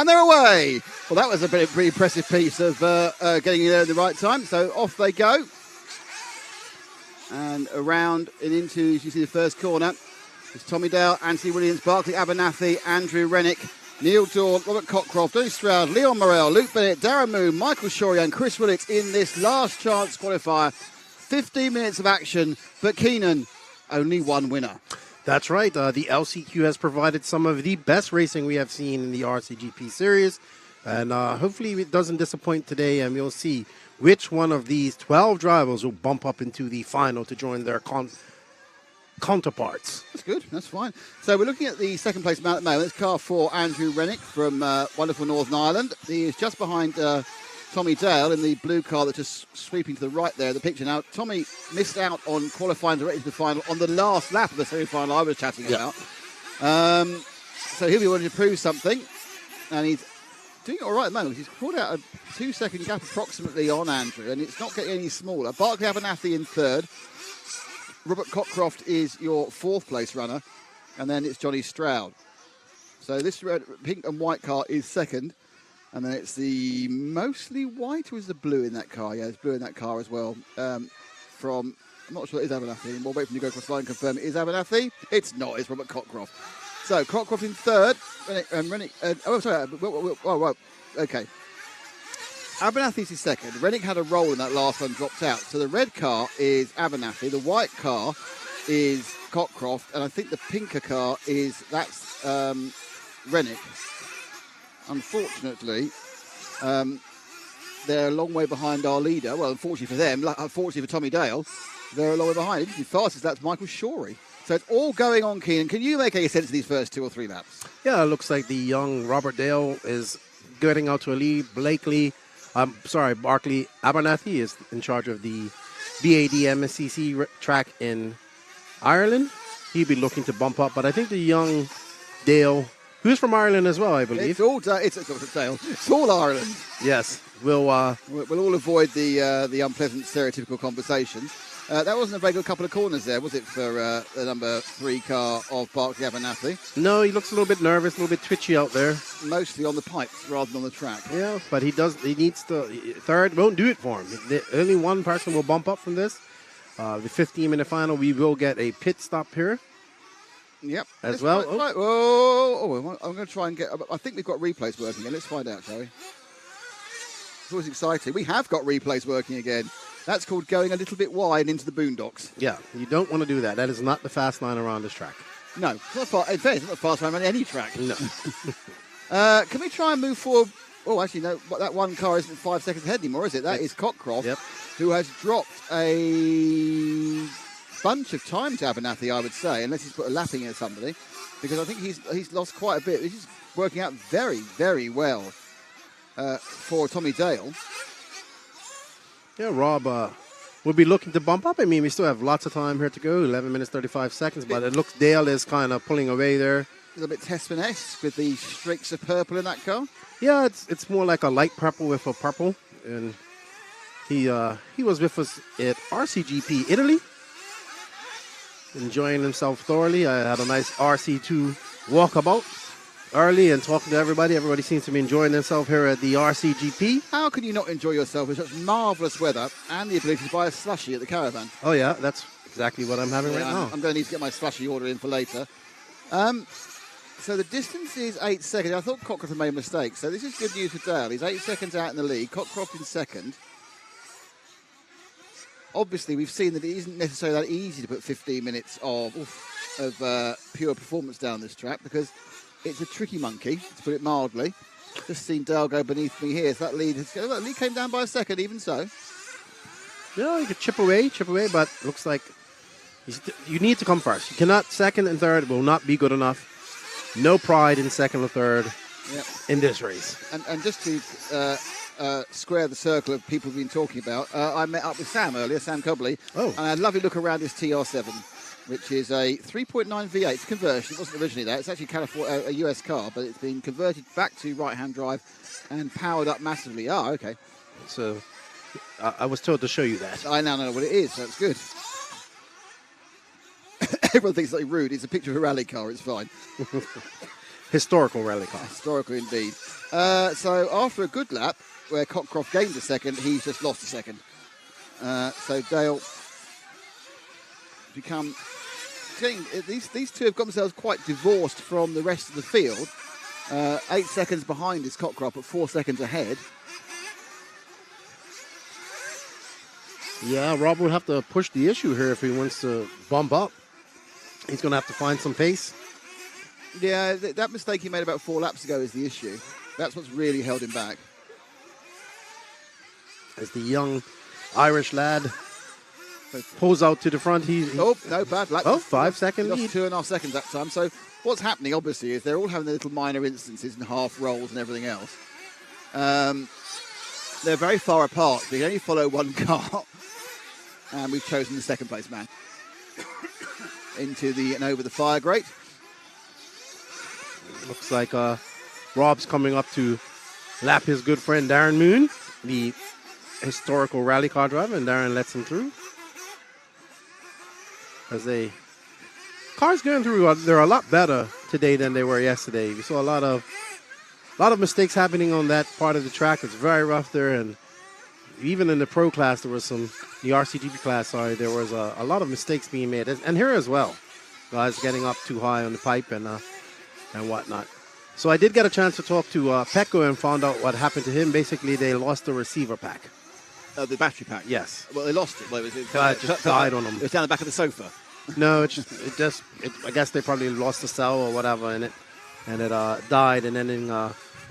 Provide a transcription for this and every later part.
And they're away. Well, that was a pretty impressive piece of getting in there at the right time. So off they go. And around and into, as you see, the first corner. It's Tommy Dale, Anthony Williams, Barclay Abernathy, Andrew Rennick, Neil Dawn, Robert Cockcroft, Donny Stroud, Leon Morrell, Luke Bennett, Darren Moon, Michael Shorey and Chris Willett in this last chance qualifier. 15 minutes of action, but Keenan, only one winner. That's right. The LCQ has provided some of the best racing we have seen in the RCGP series. And hopefully it doesn't disappoint today, and we'll see which one of these 12 drivers will bump up into the final to join their counterparts. That's good. That's fine. So we're looking at the second place man at the moment. It's car 4, Andrew Rennick from wonderful Northern Ireland. He is just behind Tommy Dale in the blue car that's just sweeping to the right there in the picture. Now, Tommy missed out on qualifying directly to the final on the last lap of the semi-final I was chatting about. So he'll be wanting to prove something. And he's doing it all right at the moment. He's pulled out a 2-second gap approximately on Andrew, and it's not getting any smaller. Barclay Abernathy in third. Robert Cockcroft is your 4th place runner, and then it's Johnny Stroud. So this red, pink and white car is second, and then it's the mostly white, or is the blue in that car? Yeah, there's blue in that car as well. I'm not sure it is Abernathy. We'll wait for you to go across the line and confirm it is Abernathy. It's not, it's Robert Cockcroft. So Cockcroft in third, Rennick, okay. Abernathy's his second. Rennick had a roll in that last one, dropped out. So the red car is Abernathy. The white car is Cockcroft. And I think the pinker car that's Rennick. Unfortunately, they're a long way behind our leader. Well, unfortunately for them, unfortunately for Tommy Dale, they're a long way behind. The fastest, that's Michael Shorey. So it's all going on, Keenan. Can you make any sense of these first 2 or 3 laps? Yeah, it looks like the young Robert Dale is getting out to a lead. Barclay Abernathy is in charge of the BAD MSCC track in Ireland. He'd be looking to bump up, but I think the young Dale, who's from Ireland as well, I believe. It's all Dale. It's all Ireland. Yes, we'll all avoid the unpleasant stereotypical conversations. That wasn't a very good couple of corners there, was it, for the number 3 car of Barclay Abernathy? No, he looks a little bit nervous, a little bit twitchy out there. Mostly on the pipes rather than on the track. Yeah, but he needs to. Third won't do it for him. Only one person will bump up from this. The 15-minute final, we will get a pit stop here. Yep. As well. I'm going to try and get. I think we've got replays working again. Let's find out, shall we? It's always exciting. We have got replays working again. That's called going a little bit wide into the boondocks. Yeah, you don't want to do that. That is not the fast line around this track. No, it's not fast. In fact, it's not fast line around any track. No. Can we try and move forward? Oh, actually, no. That one car isn't 5 seconds ahead anymore, is it? That is Cockcroft, who has dropped a bunch of time to Abernathy, I would say, unless he's put a lapping in somebody, because I think he's lost quite a bit. He's working out very, very well for Tommy Dale. Yeah, Rob will be looking to bump up. I mean, we still have lots of time here to go, 11 minutes, 35 seconds, but it looks Dale is kind of pulling away there. A little bit Tessman-esque with the streaks of purple in that car. Yeah, it's more like a light purple with a purple, and he was with us at RCGP Italy, enjoying himself thoroughly. I had a nice RC2 walkabout early and talking to everybody. Everybody seems to be enjoying themselves here at the RCGP. How can you not enjoy yourself with such marvellous weather and the ability to buy a slushie at the caravan? Oh, yeah, that's exactly what I'm having right now. I'm going to need to get my slushie order in for later. So the distance is 8 seconds. I thought Cockcroft had made a mistake. So this is good news for Dale. He's 8 seconds out in the lead. Cockcroft in second. Obviously, we've seen that it isn't necessarily that easy to put 15 minutes of pure performance down this track, because it's a tricky monkey, to put it mildly. Just seen Dale go beneath me here. So that lead came down by a second, even so. Yeah, you could chip away, but looks like you need to come first. You cannot, second and third will not be good enough. No pride in second or third in this race. And just to square the circle of people we've been talking about, I met up with Sam earlier, Sam Cobley, and I had a lovely look around his TR7, which is a 3.9 V8. It's a conversion. It wasn't originally that. It's actually a US car, but it's been converted back to right-hand drive and powered up massively. Oh, okay. So I was told to show you that. I now know what it is, so it's good. Everyone thinks it's like rude. It's a picture of a rally car. It's fine. historical rally car. Historical indeed. So after a good lap, where Cockcroft gained a second, he's just lost a second. So Dale become... These two have got themselves quite divorced from the rest of the field. 8 seconds behind is Cockcroft, but 4 seconds ahead. Yeah, Rob will have to push the issue here if he wants to bump up. He's going to have to find some pace. Yeah, that mistake he made about 4 laps ago is the issue. That's what's really held him back. As the young Irish lad pulls out to the front, oh, no, bad lap. 5 second lead. Lost 2.5 seconds that time. So what's happening, obviously, is they're all having their little minor instances and half rolls and everything else. They're very far apart. They only follow one car. And we've chosen the second place man into the and over the fire grate. Looks like Rob's coming up to lap his good friend Darren Moon, the historical rally car driver, and Darren lets him through. As cars going through, they're a lot better today than they were yesterday. We saw a lot of mistakes happening on that part of the track. It's very rough there, and even in the pro class, there was the RCGP class, sorry, there was a lot of mistakes being made. And here as well, guys getting up too high on the pipe and whatnot. So I did get a chance to talk to Pecco and found out what happened to him. Basically, they lost the receiver pack. The battery pack? Yes. Well, they lost it. Well, it just died on them. It was down the back of the sofa. No, I guess they probably lost the cell or whatever in it, and it died, and then in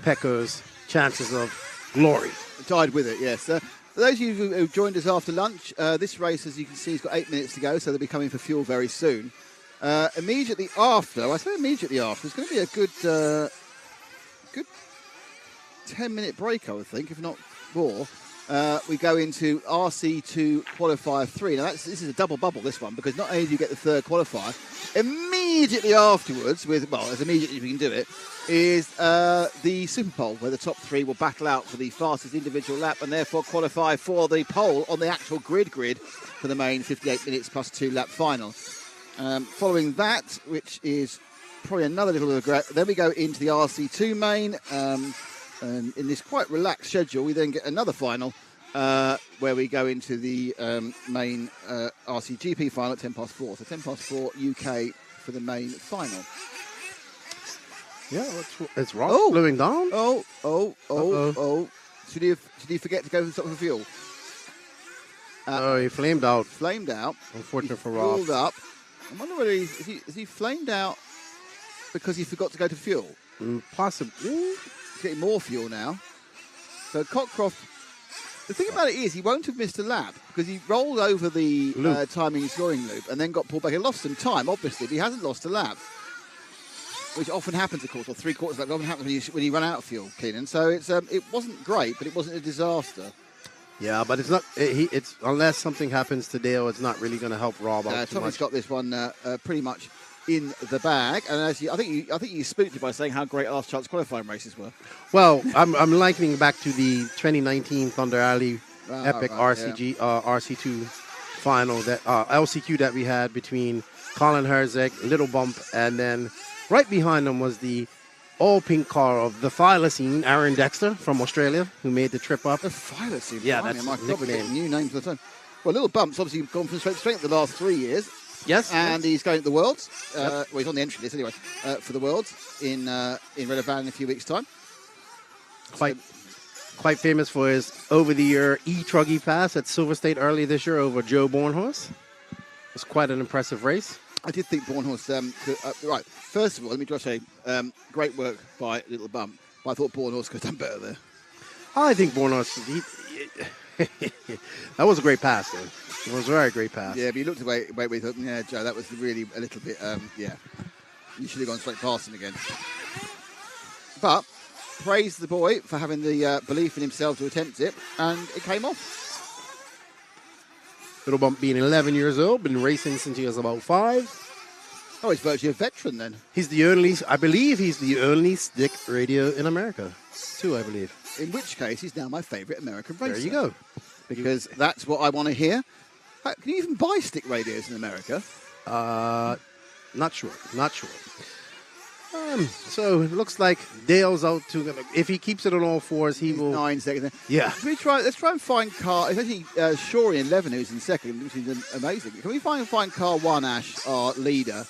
Pecco's chances of glory. It died with it, yes. For those of you who joined us after lunch, this race, as you can see, has got 8 minutes to go, so they'll be coming for fuel very soon. Immediately after, it's going to be a good 10-minute break, I would think, if not more. We go into RC2 qualifier 3. Now, this is a double bubble, this one, because not only do you get the third qualifier, immediately afterwards, as immediately as we can do it, is the Super Pole, where the top 3 will battle out for the fastest individual lap and therefore qualify for the pole on the actual grid for the main 58 minutes plus 2 lap final. Following that, which is probably another little regret, then we go into the RC2 main. And in this quite relaxed schedule, we then get another final where we go into the main RCGP final at 10 past 4. So 10 past 4 UK for the main final. Yeah, it's Rob slowing down. Oh. Did he forget to go stop for fuel? He flamed out. Flamed out. Unfortunate for Rob. Filled up. I wonder whether is he flamed out because he forgot to go to fuel? Possibly. He's getting more fuel now. So Cockcroft, the thing about it is he won't have missed a lap because he rolled over the timing and scoring loop and then got pulled back. He lost some time, obviously, but he hasn't lost a lap, which often happens, of course, or 3/4 lap often happens when you run out of fuel, Keenan. So it wasn't great, but it wasn't a disaster. Yeah, but it's not. It's unless something happens to Dale, it's not really going to help Rob out too Tommy's much. got this one pretty much in the bag, and I think you spooked it by saying how great last chance qualifying races were. Well, I'm likening back to the 2019 Thunder Alley epic RC2 final that LCQ that we had between Colin Herzeg, Little Bump, and then right behind them was the all-pink car of the Thylacine, Aaron Dexter from Australia, who made the trip up. The Thylacine? Yeah, that's his nickname. New names all the time. Well, Little Bump's obviously gone from strength to strength the last 3 years. Yes. And he's going to the Worlds. Well, he's on the entry list anyway, for the Worlds in Redovan in a few weeks' time. Quite famous for his over-the-year E-Truggy pass at Silver State early this year over Joe Bornhorst. It was quite an impressive race. I did think Bornhorst right. First of all, let me just say, great work by Little Bump. But I thought Bornhorst could have done better there. I think Bornhorst, that was a great pass, though. It was a very great pass. Yeah, but you looked away, we thought, yeah, Joe, that was really a little bit, you should have gone straight past him again. But praise the boy for having the belief in himself to attempt it, and it came off. Little Bump being 11 years old, been racing since he was about 5. Oh, he's virtually a veteran then. I believe he's the only stick radio in America, too, I believe. In which case, he's now my favourite American racer. There you go. Because that's what I want to hear. Can you even buy stick radios in America? Not sure. So it looks like Dale's out to. If he keeps it on all fours, he will. 9 seconds. There. Yeah. Let's try and find car. It's actually Shorey in 11 who's in second, which is amazing. Can we find car 1, Ash, our leader?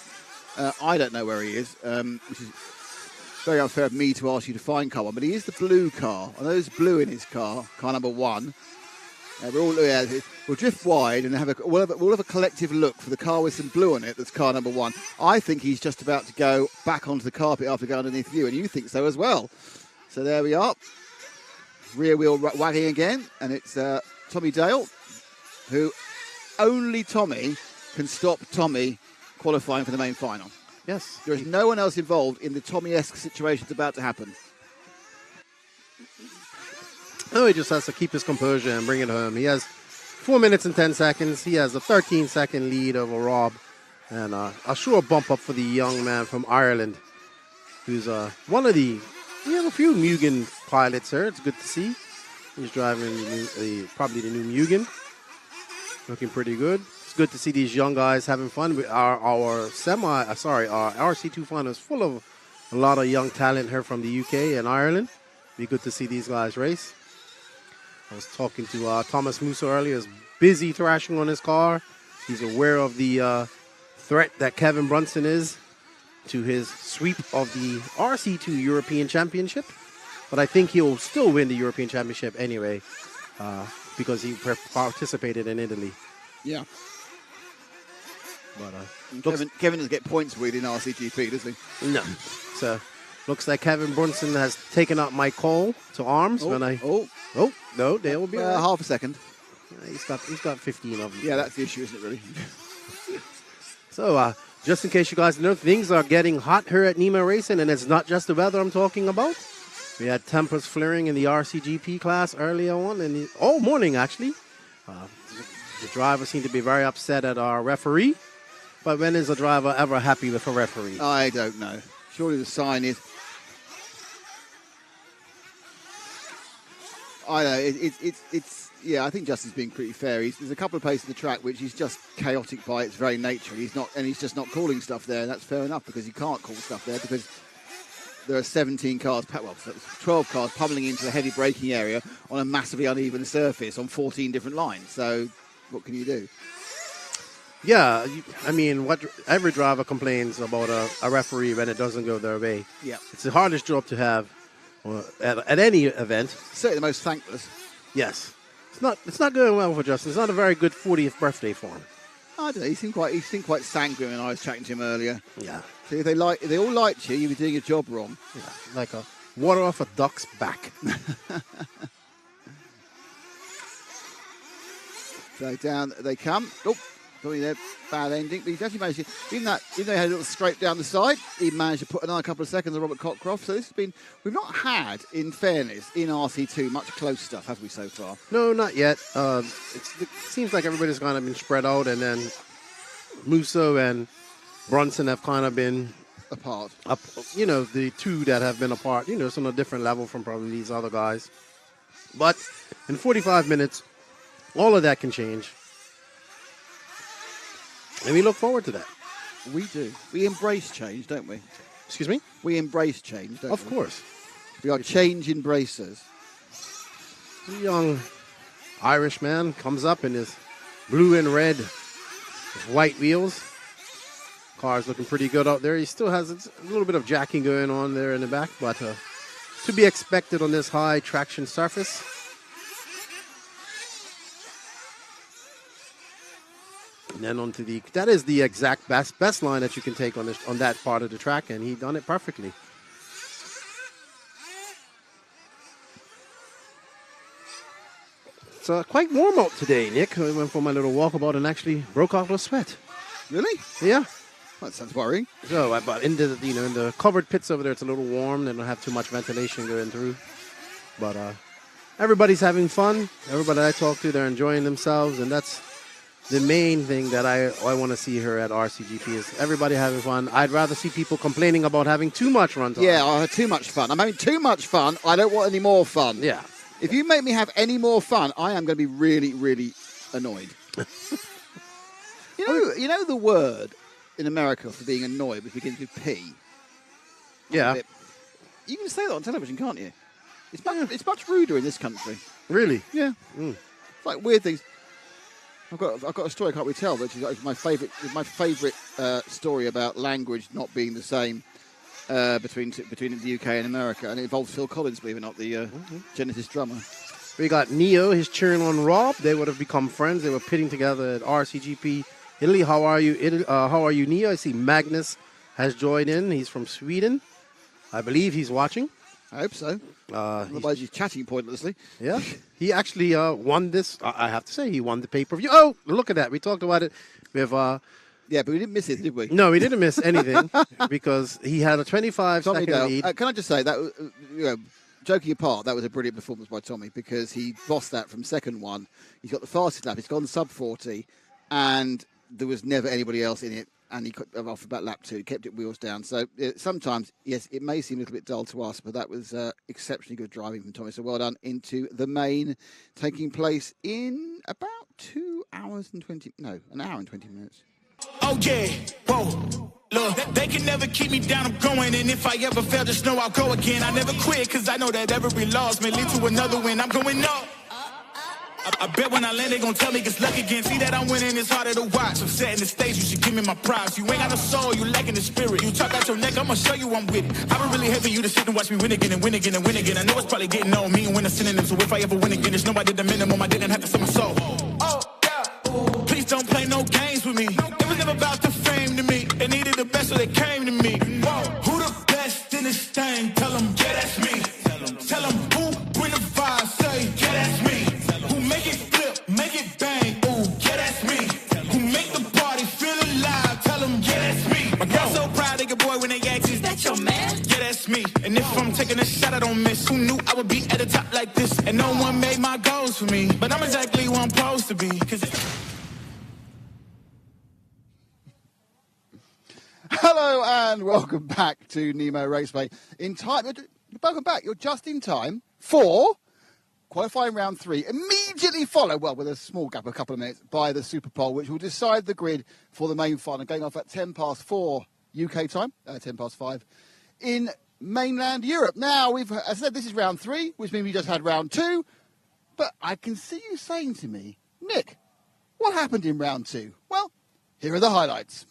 I don't know where he is, which is very unfair of me to ask you to find car 1, but he is the blue car. I know there's blue in his car number 1. We'll drift wide and we'll have a collective look for the car with some blue on it. That's car number 1. I think he's just about to go back onto the carpet after going underneath you, and you think so as well. So there we are. Rear wheel wagging again, and it's Tommy Dale, who only Tommy can stop Tommy qualifying for the main final. Yes. There is no one else involved in the Tommy-esque situation that's about to happen. No, he just has to keep his composure and bring it home. He has 4 minutes and 10 seconds. He has a 13-second lead over Rob. And a sure bump up for the young man from Ireland, who's one of the... We have a few Mugen pilots here. It's good to see. He's driving probably the new Mugen. Looking pretty good. It's good to see these young guys having fun. Our RC2 final is full of a lot of young talent here from the UK and Ireland. Be good to see these guys race. I was talking to Thomas Musso earlier. He's busy thrashing on his car. He's aware of the threat that Kevin Brunson is to his sweep of the RC2 European Championship. But I think he'll still win the European Championship anyway because he participated in Italy. Yeah. But Kevin doesn't get points with in RCGP, does he? No. So looks like Kevin Brunson has taken up my call to arms. No, there will be half a second. He's got 15 of them. Yeah, that's the issue, isn't it, really? So, just in case you guys know, things are getting hot here at Nemo Racing, and it's not just the weather I'm talking about. We had tempers flaring in the RCGP class earlier on, and all morning, actually. The driver seemed to be very upset at our referee. But when is a driver ever happy with a referee? I don't know. Surely the sign is... I know, I think Justin's being pretty fair. There's a couple of places in the track which is just chaotic by its very nature. He's just not calling stuff there, and that's fair enough because he can't call stuff there because there are 17 cars, 12 cars pummeling into a heavy braking area on a massively uneven surface on 14 different lines. So what can you do? Yeah, every driver complains about a referee when it doesn't go their way. Yeah, it's the hardest job to have at any event. Certainly the most thankless. Yes, it's not going well for Justin. It's not a very good 40th birthday for him. I don't know. He seemed quite sanguine when I was chatting to him earlier. Yeah. See, if they all liked you, you'd be doing your job wrong. Yeah, like a water off a duck's back. So down they come. Oh. Probably their bad ending, but he's actually managed to, even though he had a little scrape down the side, he managed to put another couple of seconds on Robert Cockcroft. So we've not had, in fairness, in RC2 much close stuff, have we, so far? No, not yet. It seems like everybody's kind of been spread out, and then Musso and Brunson have kind of been apart. The two that have been apart, it's on a different level from probably these other guys. But in 45 minutes, all of that can change. And we look forward to that. We do. We embrace change, don't we? Excuse me? We embrace change, don't we? Of course. We are change embracers. The young Irish man comes up in his blue and red white wheels. Car's looking pretty good out there. He still has a little bit of jacking going on there in the back, but to be expected on this high traction surface. And then onto that is the exact best line that you can take on that part of the track, and he done it perfectly. It's quite warm out today, Nick. I went for my little walkabout and actually broke out with sweat. Really? Yeah. That sounds worrying. So, but in the covered pits over there, it's a little warm. They don't have too much ventilation going through. But everybody's having fun. Everybody I talk to, they're enjoying themselves, and that's the main thing that I want to see here at RCGP is everybody having fun. I'd rather see people complaining about having too much runtime. Yeah, I had too much fun. I'm having too much fun. I don't want any more fun. Yeah. If you make me have any more fun, I am going to be really, really annoyed. You know the word in America for being annoyed, which begins with P? Yeah. You can say that on television, can't you? It's much ruder in this country. Really? Yeah. It's like weird things. I've got a story I can't really tell, which is my favourite story about language not being the same between the UK and America, and it involves Phil Collins, believe it or not, the Genesis drummer. We got Neo, he's cheering on Rob. They would have become friends. They were pitting together at RCGP. Italy, how are you? How are you, Neo? I see Magnus has joined in. He's from Sweden. I believe he's watching. I hope so. Otherwise, he's chatting pointlessly. Yeah. He actually won this. I have to say, he won the pay-per-view. Oh, look at that. We talked about it with... yeah, but we didn't miss it, did we? No, we didn't miss anything because he had a 25-second lead. Can I just say that, joking apart, that was a brilliant performance by Tommy because he bossed that from second one. He's got the fastest lap. He's gone sub 40, and there was never anybody else in it. And he got off about lap 2, kept it wheels down. So sometimes, yes, it may seem a little bit dull to us, but that was exceptionally good driving from Tommy. So well done into the main, taking place in about an hour and 20 minutes. Oh, yeah. Whoa. Look, they can never keep me down, I'm going. And if I ever fail, just know I'll go again. I never quit, because I know that every loss may lead to another win. I'm going up. I bet when I land, they gon' tell me it's luck again. See that I'm winning, it's harder to watch. I'm setting the stage, you should give me my props. You ain't got no soul, you lacking the spirit. You talk out your neck, I'ma show you I'm with it. I would really hate for you to sit and watch me win again and win again and win again. I know it's probably getting on me and win a synonym. So if I ever win again, it's no I did the minimum. I didn't have to sell my soul. Oh, yeah. Please don't play no games with me. It was never about the fame to me. They needed the best, so they came to me. Whoa. Who the best in this thing? Tell them, yeah, that's me. Tell them who bring the vibe, say, yeah, that's me. Make it flip, make it bang, ooh, yeah, that's me. Who make the party feel alive, tell them, yeah, that's me. My girl's so proud of your boy when they ask, is that your man? Yeah, that's me. And if I'm taking a shot, I don't miss. Who knew I would be at the top like this? And no one made my goals for me. But I'm exactly who I'm supposed to be. Hello and welcome back to Nemo Raceway. Welcome back. You're just in time for... qualifying round 3, immediately followed, well, with a small gap, a couple of minutes, by the Super Pole, which will decide the grid for the main final, going off at 4:10 UK time, 5:10 in mainland Europe. Now, as I said, this is round 3, which means we just had round 2, but I can see you saying to me, Nick, what happened in round 2? Well, here are the highlights.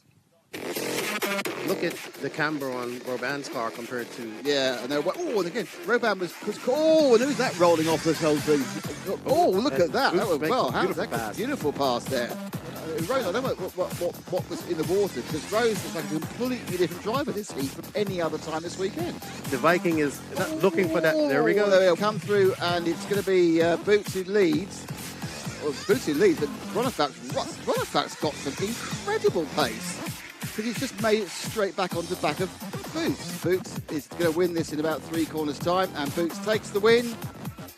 Look at the camber on Robin's car compared to... Yeah, and and again, Robin was... and who's that rolling off this whole thing? Oh, look at that. That was, well, how was that? Beautiful pass there. Rose, I don't know what was in the water, because Rose was like a completely different driver this heat from any other time this weekend. The Viking is looking for that. There we go. They'll come through, and it's going to be Boots who leads. Well, Boots who leads, but Ronafac's got some incredible pace. Because he's just made it straight back onto the back of Boots. Boots is going to win this in about 3 corners' time, and Boots takes the win.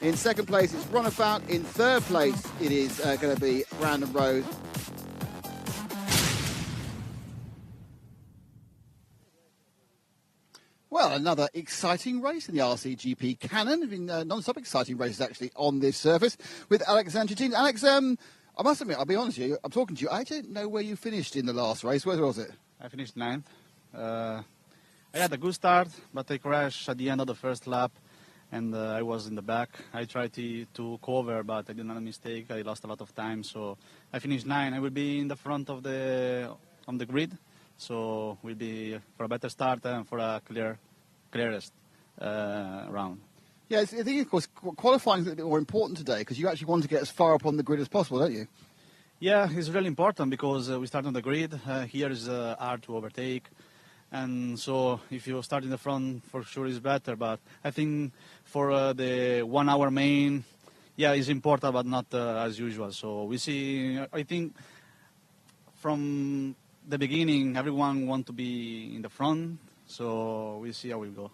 In second place, it's Ronafac. In third place, it is going to be Brandon Rose. Well, another exciting race in the RCGP canon. Non-stop exciting races, actually, on this surface with Alex Angelini. Alex, I must admit, I'll be honest with you, I'm talking to you. I don't know where you finished in the last race. Where was it? I finished 9th. I had a good start, but I crashed at the end of the first lap, and I was in the back. I tried to cover, but I did not make a mistake. I lost a lot of time, so I finished 9. I will be in the front of on the grid, so we'll be for a better start and for a clearest round. Yeah, I think, of course, qualifying is a little bit more important today because you actually want to get as far up on the grid as possible, don't you? Yeah, it's really important because we start on the grid. Here is hard to overtake. And so if you start in the front, for sure it's better. But I think for the 1 hour main, yeah, it's important, but not as usual. So we see, I think from the beginning, everyone wants to be in the front. So we'll see how we go.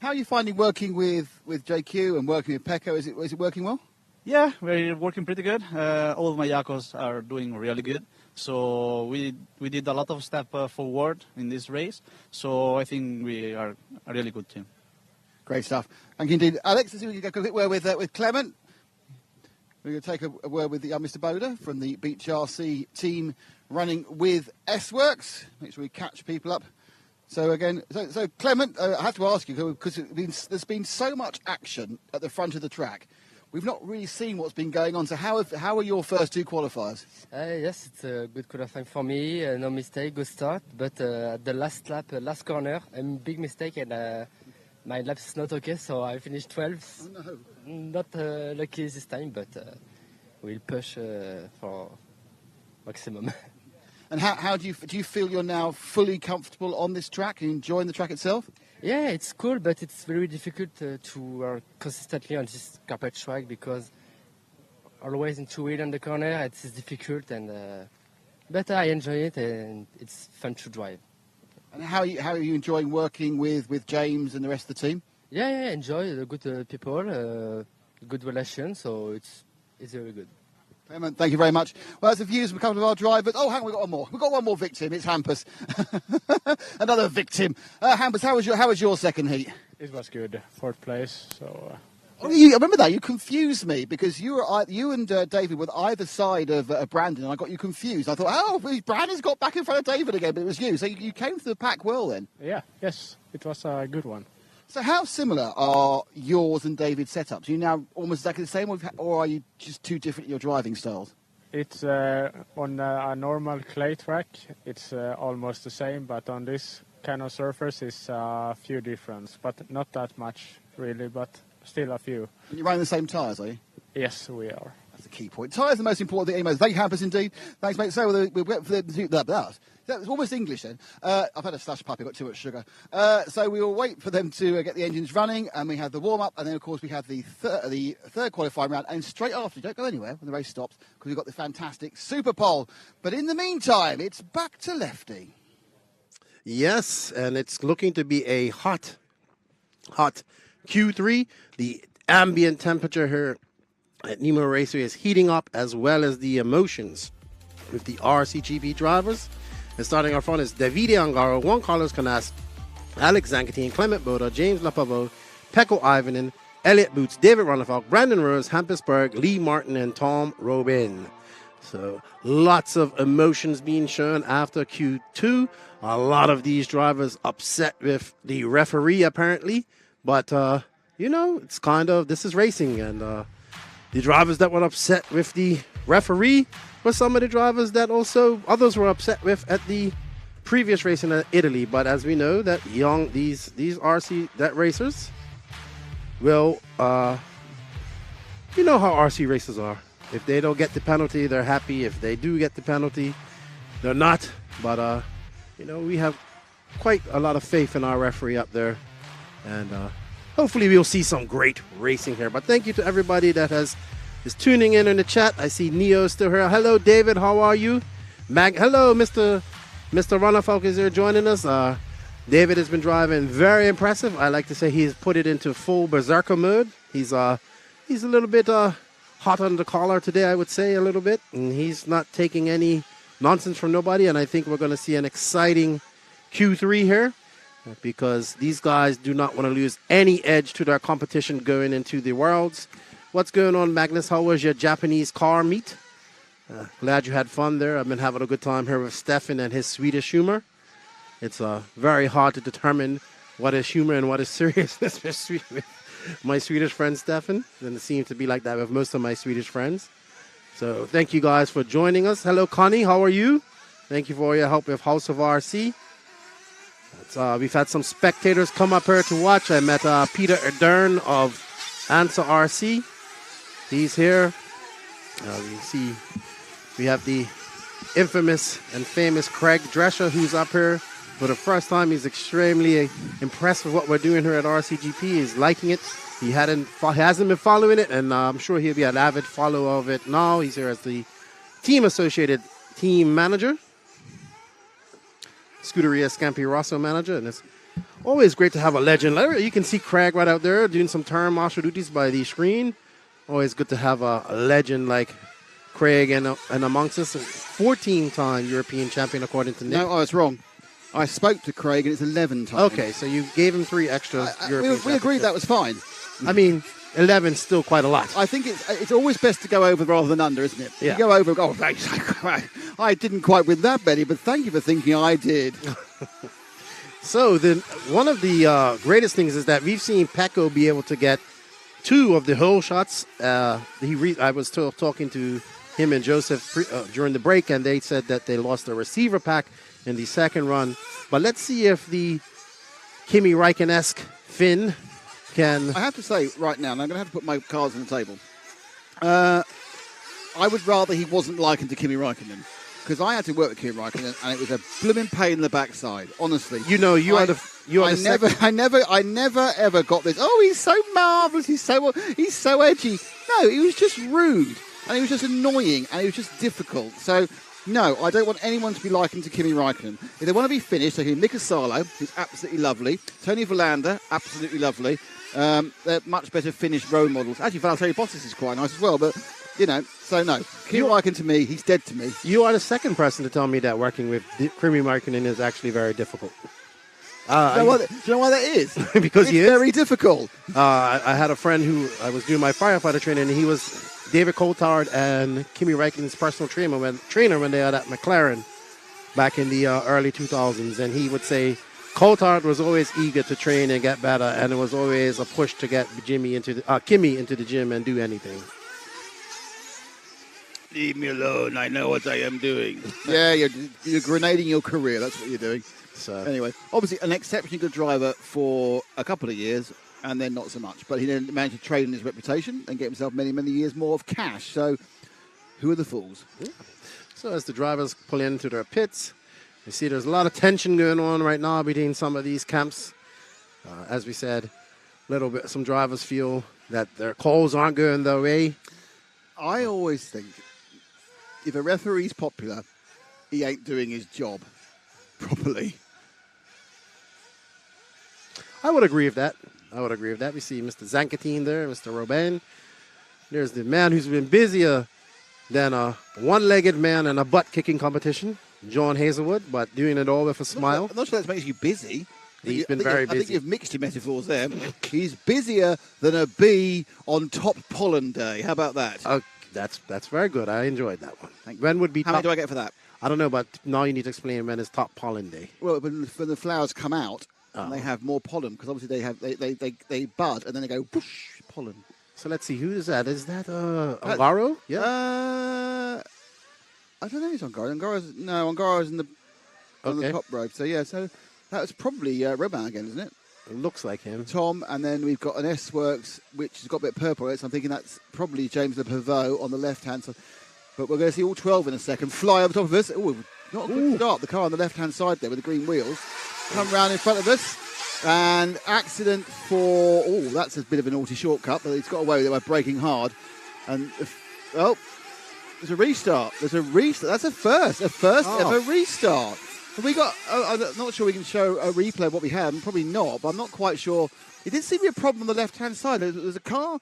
How are you finding working with JQ and working with Pecco? Is it working well? Yeah, we're working pretty good. All of my Yakos are doing really good. So we did a lot of step forward in this race. So I think we are a really good team. Great stuff. Thank you indeed. Alex, let's see if we can go a quick word with Clement. We're going to take a word with Mr. Boda from the Beach RC team running with S-Works. Make sure we catch people up So again, so Clement, I have to ask you because there's been so much action at the front of the track. We've not really seen what's been going on. So how are your first 2 qualifiers? Yes, it's a good qualifying for me. No mistake, good start. But at the last lap, last corner, a big mistake, and my lap is not okay. So I finished 12th. Oh, no. Not lucky this time, but we'll push for maximum. And how do you feel you're now fully comfortable on this track and enjoying the track itself? Yeah, it's cool, but it's very difficult to work consistently on this carpet track because always in 2-wheel on the corner, it's difficult, and but I enjoy it and it's fun to drive. And how are you enjoying working with James and the rest of the team? Yeah, enjoy the good people, good relations, so it's very good. Clement, thank you very much. Well, that's the views from a couple of our drivers. Oh, hang on, we've got one more. We've got one more victim. It's Hampus. Another victim. Hampus, how was your second heat? It was good. 4th place. So. Oh, I remember that. You confused me because you and David were either side of Brandon, and I got you confused. I thought, oh, Brandon's got back in front of David again, but it was you. So you came through the pack well then. Yeah. Yes. It was a good one. So how similar are yours and David's setups? Are you now almost exactly the same, or are you just too different in your driving styles? It's on a normal clay track. It's almost the same, but on this kind of surface, it's a few difference, but not that much really, but still a few. And you're running the same tyres, are you? Yes, we are. That's the key point. Tyres are the most important thing. Anyways, thank you, Hampus, indeed. Thanks, mate. So we went for It's almost English then. I've had a slush puppy, got too much sugar. So we will wait for them to get the engines running, and we have the warm-up, and then, of course, we have the third qualifying round, and straight after, don't go anywhere when the race stops, because we've got the fantastic Super Pole. But in the meantime, it's back to Lefty. Yes, and it's looking to be a hot Q3. The ambient temperature here at Nemo Raceway is heating up, as well as the emotions with the RCGP drivers. And starting our front is Davide Angaro, Juan Carlos Canas, Alex Zancatine, Clement Boda, James Lapavo, Pecco Ivanen, Elliot Boots, David Ronnefalk, Brandon Rose, Hampus Berg, Lee Martin, and Tom Robin. So lots of emotions being shown after Q2. A lot of these drivers upset with the referee, apparently. But, it's this is racing. And the drivers that were upset with the referee were some of the drivers that also others were upset with at the previous race in Italy. But as we know, that these RC racers will, you know how RC racers are. If they don't get the penalty, they're happy. If they do get the penalty, they're not. But we have quite a lot of faith in our referee up there, and hopefully we'll see some great racing here. But thank you to everybody that is tuning in the chat. I see Neo still here. Hello, David. How are you? Hello, Mr. Ronnefalk is here joining us. David has been driving very impressive. I like to say he's put it into full berserker mode. He's a little bit hot under the collar today, I would say, a little bit. And he's not taking any nonsense from nobody. And I think we're going to see an exciting Q3 here, because these guys do not want to lose any edge to their competition going into the Worlds. What's going on, Magnus? How was your Japanese car meet? Glad you had fun there. I've been having a good time here with Stefan and his Swedish humor. It's very hard to determine what is humor and what is seriousness, especially with my Swedish friend Stefan. And it seems to be like that with most of my Swedish friends. So thank you guys for joining us. Hello, Connie. How are you? Thank you for all your help with House of RC. We've had some spectators come up here to watch. I met Peter Erdern of Ansa RC. He's here. You see, we have the infamous and famous Craig Drescher, who's up here for the first time. He's extremely impressed with what we're doing here at RCGP. He's liking it. He hasn't been following it, and I'm sure he'll be an avid follower of it now. He's here as the team-associated team manager, Scuderia Scampi Rosso manager, and it's always great to have a legend. You can see Craig right out there doing some turn marshal duties by the screen. Always good to have a legend like Craig and amongst us. 14-time European champion, according to Nick. No, I was wrong. I spoke to Craig, and it's 11 times. Okay, so you gave him 3 extra European we agreed that was fine. I mean, 11 is still quite a lot. I think it's always best to go over rather than under, isn't it? Yeah. You go over and go, I didn't quite win that many, but thank you for thinking I did. So then, one of the greatest things is that we've seen Pecco be able to get 2 of the hole shots. I was talking to him and Joseph during the break, and they said that they lost the receiver pack in the second run. But let's see if the Kimi Räikkönen-esque Finn can... I have to say right now, and I'm going to have to put my cards on the table. I would rather he wasn't likened to Kimi Räikkönen, because I had to work with Kimi Räikkönen, and it was a blooming pain in the backside. Honestly, I never ever got this. Oh, he's so marvelous. He's so edgy. No, he was just rude, and he was just annoying, and he was just difficult. So, no, I don't want anyone to be likened to Kimi Räikkönen. If they want to be finished, they can be Mika Salo, who's absolutely lovely. Tony Verlander, absolutely lovely. They're much better finished role models. Actually, Valtteri Bottas is quite nice as well, but. So no. Kimi Räikkönen to me, he's dead to me. You are the second person to tell me that working with Kimi Räikkönen is actually very difficult. Do you know why that is? Because it's very difficult. I had a friend who I was doing my firefighter training, and he was David Coulthard and Kimi Räikkönen's personal trainer when they were at McLaren back in the early 2000s, and he would say Coulthard was always eager to train and get better, and it was always a push to get Kimi into the gym and do anything. Leave me alone. I know what I am doing. Yeah, you're grenading your career. That's what you're doing. So anyway, obviously an exceptionally good driver for a couple of years, and then not so much. But he then managed to trade in his reputation and get himself many, many years more of cash. So who are the fools? Yeah. So as the drivers pull into their pits, you see there's a lot of tension going on right now between some of these camps. As we said, some drivers feel that their calls aren't going their way. I always think if a referee's popular, he ain't doing his job properly. I would agree with that. We see Mr. Zancatin there, Mr. Robin. There's the man who's been busier than a one-legged man in a butt-kicking competition, John Hazelwood, but doing it all with a smile. I'm not sure that makes you busy. He's been very busy. I think you've mixed your metaphors there. He's busier than a bee on top pollen day. How about that? That's very good. I enjoyed that one. When would be? How much do I get for that? I don't know, but now you need to explain when is top pollen day. Well, when the flowers come out and they have more pollen, because obviously they bud and then they go whoosh, pollen. So let's see, who is that? Is that Ongaro? Yeah. I don't know if it's Ongaro. Ongaro's on the top row. So yeah, so that was probably Robin again, isn't it? It looks like him. Tom, and then we've got an S-Works, which has got a bit of purple on it, so I'm thinking that's probably James Le Pivot on the left-hand side. But we're going to see all 12 in a second fly over top of us. Oh, not a good start. The car on the left-hand side there with the green wheels. Come round in front of us. And accident for... Oh, that's a bit of a naughty shortcut, but he's got away with it by braking hard. And, there's a restart. That's a first ever restart. Have we got... I'm not sure we can show a replay of what we had. Probably not, but I'm not quite sure. It did seem to be a problem on the left-hand side. There's a car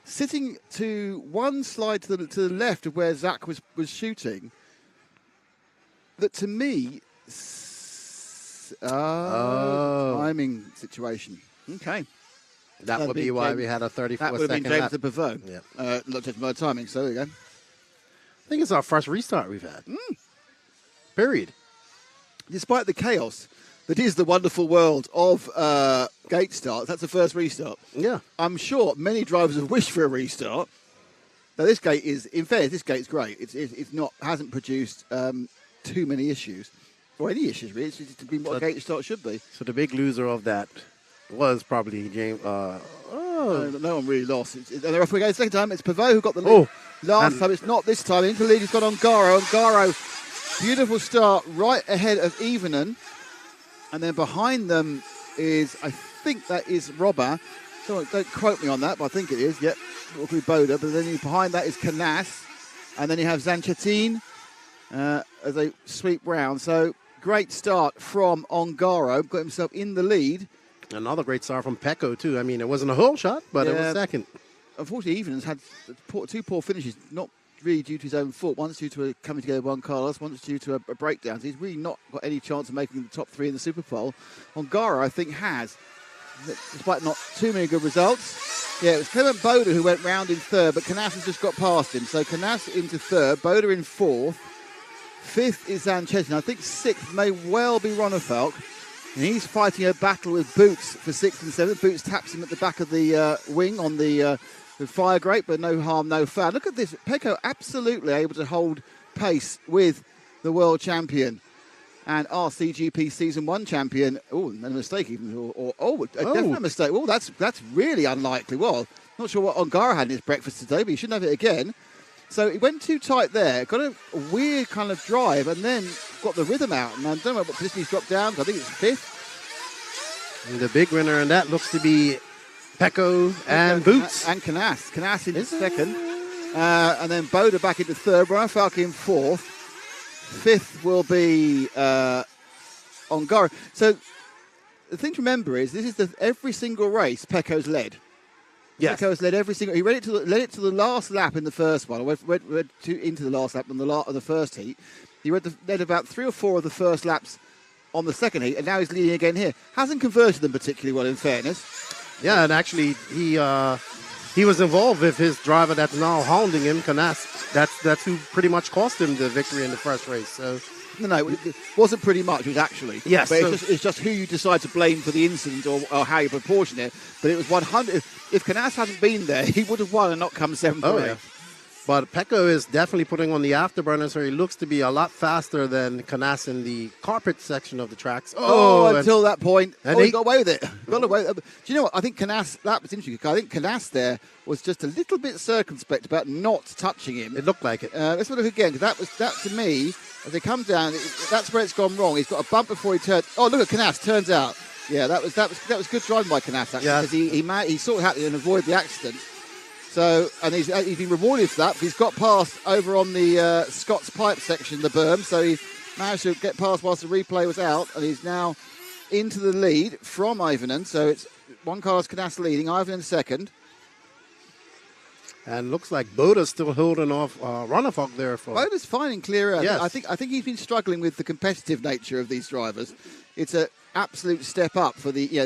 sitting to one slide to the left of where Zach was shooting. That, to me... timing situation. Okay. That would be why we had a 34-second That would have been James Le Pivot. Yeah. Looked at my timing, so there you go. I think it's our first restart we've had. Period. Despite the chaos that is the wonderful world of gate starts, that's the first restart. Yeah. I'm sure many drivers have wished for a restart. Now, this gate is, in fairness, this gate's great. It's not, hasn't produced too many issues. Or any issues, really. It's just been what a gate start should be. So the big loser of that was probably James. No one really lost. And the referee goes second time. It's Pivot who got the lead. Last time, it's not this time. Into the lead, he's got Ongaro. Ongaro, beautiful start right ahead of Evening. And then behind them is, I think that is Robber. Don't quote me on that, but I think it is. Yep, it'll be Boda. But then behind that is Canas. And then you have Zanchatin as they sweep round. So great start from Ongaro. Got himself in the lead. Another great start from Pecco, too. I mean, it wasn't a whole shot, but it was second. Unfortunately, Even's had two poor finishes, not really due to his own fault. One's due to coming together with Juan Carlos, one's due to a breakdown. So he's really not got any chance of making the top three in the Super Bowl. Ongaro, I think, has, despite not too many good results. Yeah, it was Clement Boda who went round in third, but Canas has just got past him. So Canas into third, Boda in fourth. Fifth is Zanchetin. I think sixth may well be Ronefalk. And he's fighting a battle with Boots for 6th and 7th. Boots taps him at the back of the wing on the fire grate, but no harm, no foul. Look at this. Pecco absolutely able to hold pace with the world champion and RCGP Season 1 champion. Oh, no mistake even. Definite mistake. Oh, that's really unlikely. Well, not sure what Ongara had in his breakfast today, but he shouldn't have it again. So he went too tight there, got a weird kind of drive, and then got the rhythm out. And I don't know what position he's dropped down. I think it's 5th. And the big winner in that looks to be Pecco and Boots. And Canas. Canas in second. And then Boda back into 3rd. Runafalk in 4th. 5th will be Ongara. So the thing to remember is this is every single race Pecco's led. Yes. Pecco's led every single. He led it to the last lap in the first one. Went into the last lap on the first heat. He led about 3 or 4 of the first laps on the second heat, and now he's leading again here. Hasn't converted them particularly well, in fairness. Yeah, and actually he was involved with his driver that's now hounding him, Canas. That's who pretty much cost him the victory in the first race. So. No, it wasn't pretty much. It was actually. Yes. But it's just who you decide to blame for the incident or how you proportion it. But it was 100. If Canas hadn't been there, he would have won and not come 7th or 8th. Yeah. But Pecco is definitely putting on the afterburner, so he looks to be a lot faster than Canas in the carpet section of the tracks. Until that point. And he got away with it. Got away. Do you know what? I think Canas, that was interesting. I think Canas there was just a little bit circumspect about not touching him. It looked like it. Let's look again, because that to me, as they come down, that's where it's gone wrong. He's got a bump before he turned. Oh, look at Canas, turns out. Yeah, that was good driving by Canas, actually, because he sort of had to avoid the accident. So, and he's been rewarded for that, because he's got past over on the Scott's Pipe section, the berm, so he managed to get past whilst the replay was out, and he's now into the lead from Ivanen. So it's one Carlos Canas leading, Ivanen second. And looks like Boda's still holding off Runafalk there. Boda's fine and clear out. Yes. I think he's been struggling with the competitive nature of these drivers. It's an absolute step up for the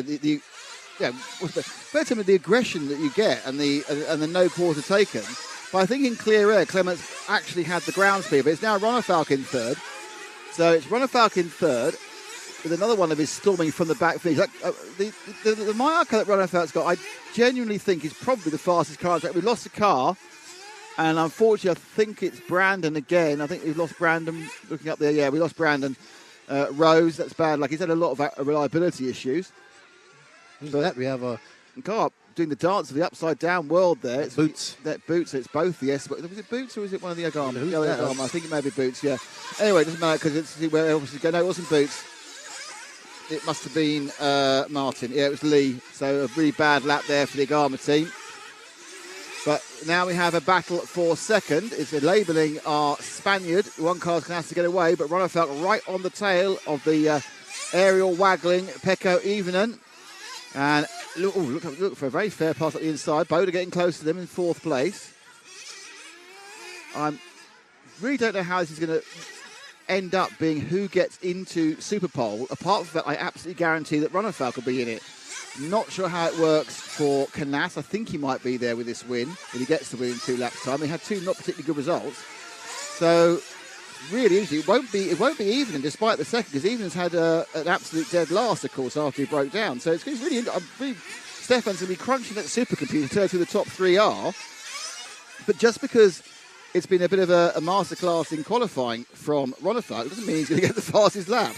aggression that you get and the no quarter taken. But I think in clear air, Clements actually had the ground speed. But it's now Runafalk in 3rd. So it's Runafalk in 3rd with another one of his storming from the back finish. The Mallorca that Runafalk's got, I genuinely think is probably the fastest car on track. We lost a car, and unfortunately, I think it's Brandon again. I think we've lost Brandon. Looking up there, yeah, we lost Brandon Rose. That's bad. Like, he's had a lot of reliability issues. So that we have a car doing the dance of the upside down world there. It's Boots. That Boots. It's both. Yes, was it Boots or was it one of the other armors? I think it may be Boots. Yeah. Anyway, it doesn't matter because it's where else is going. No, it wasn't Boots. It must have been Martin. Yeah, it was Lee. So a really bad lap there for the Agama team. But now we have a battle for second. It's labelling our Spaniard. One car has to get away, but Runafalk right on the tail of the aerial waggling Pecco Ivanen. And look for a very fair pass up the inside. Boda getting close to them in 4th place. I really don't know how this is going to end up being who gets into Superpole. Apart from that, I absolutely guarantee that Runafalk will be in it. Not sure how it works for Canas. I think he might be there with this win, if he gets the win in 2 laps time. He had 2 not particularly good results. So really interesting. It won't be even despite the second, because Even's had an absolute dead last, of course, after he broke down. So it's really Stefan's going to be crunching that supercomputer to tell who the top 3 are. But just because it's been a bit of a masterclass in qualifying from Runafalk, it doesn't mean he's going to get the fastest lap.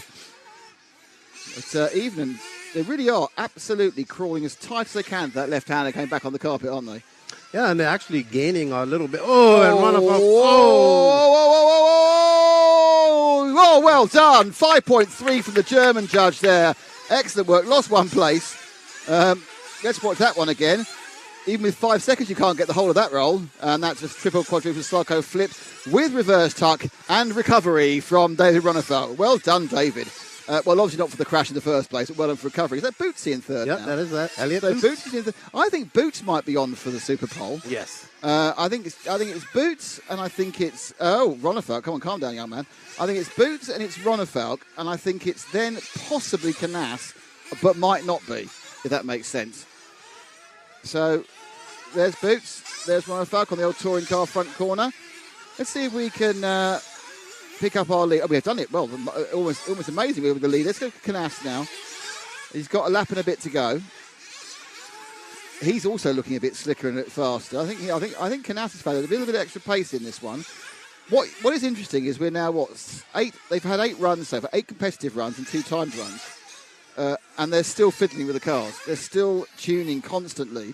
It's Evening. They really are absolutely crawling as tight as they can to that left-hander came back on the carpet, aren't they? Yeah, and they're actually gaining a little bit. And Runafalk. Oh, well done. 5.3 from the German judge there. Excellent work. Lost 1 place. Let's watch that one again. Even with 5 seconds, you can't get the whole of that roll. And that's a triple quadruple Slarko flip with reverse tuck and recovery from David Runafalk. Well done, David. Well, obviously not for the crash in the first place, but well done for recovery. Is that Bootsy in 3rd now? Yep, that is that. Elliot so Boots. Boots is in I think Boots might be on for the Super Pole. Yes. I think it's Boots, and I think it's Runafalk. Come on, calm down, young man. I think it's Boots and it's Runafalk, and I think it's then possibly Canas, but might not be, if that makes sense. So there's Boots, there's Runafalk on the old touring car front corner. Let's see if we can pick up our lead. Oh, we have done it well, almost amazing. We're with the lead. Let's go to Canas now. He's got a lap and a bit to go. He's also looking a bit slicker and a bit faster. I think Canas has found a little bit of extra pace in this one. What is interesting is we're now eight. They've had 8 runs so far, 8 competitive runs and 2 timed runs, and they're still fiddling with the cars. They're still tuning constantly